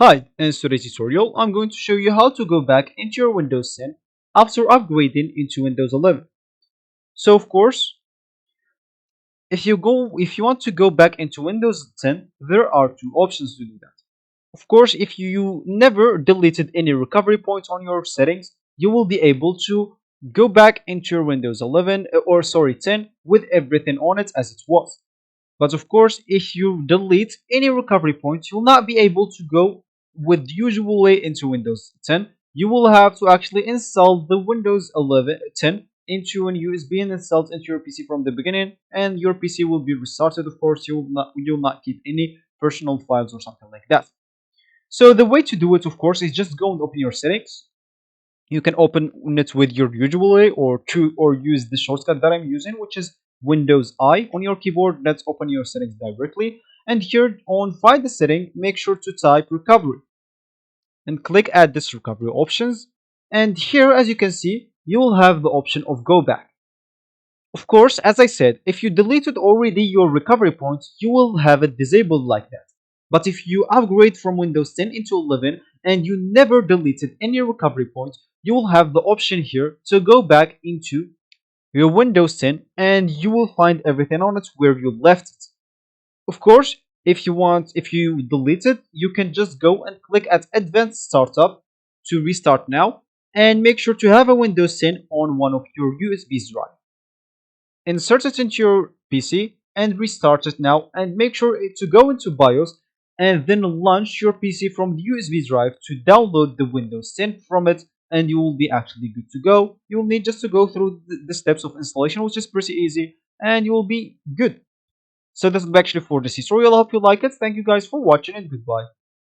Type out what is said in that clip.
Hi, in today's tutorial, I'm going to show you how to go back into your Windows 10 after upgrading into Windows 11. So of course, if you want to go back into Windows 10, there are two options to do that. Of course, if you never deleted any recovery points on your settings, you will be able to go back into your Windows 11 or sorry 10 with everything on it as it was. But of course, if you delete any recovery points, you'll not be able to go with the usual way into Windows 10. You will have to actually install the Windows 11 10 into an USB and installed into your PC from the beginning, and your PC will be restarted. Of course, you'll not keep any personal files or something like that. So the way to do it, of course, is just go and open your settings. You can open it with your usual way or use the shortcut that I'm using, which is Windows I on your keyboard. Let's open your settings directly. And here on find the setting, make sure to type recovery and click add this recovery options. And here, as you can see, you will have the option of go back. Of course, as I said, if you deleted already your recovery points, you will have it disabled like that. But if you upgrade from Windows 10 into 11 and you never deleted any recovery points, you will have the option here to go back into your Windows 10 and you will find everything on it where you left it. Of course, if you delete it, you can just go and click at Advanced Startup to restart now, and make sure to have a Windows 10 on one of your USB drive. Insert it into your PC and restart it now, and make sure to go into BIOS and then launch your PC from the USB drive to download the Windows 10 from it, and you will be actually good to go. You will need just to go through the steps of installation, which is pretty easy, and you will be good. So that's actually for this tutorial. I hope you like it. Thank you guys for watching, and goodbye.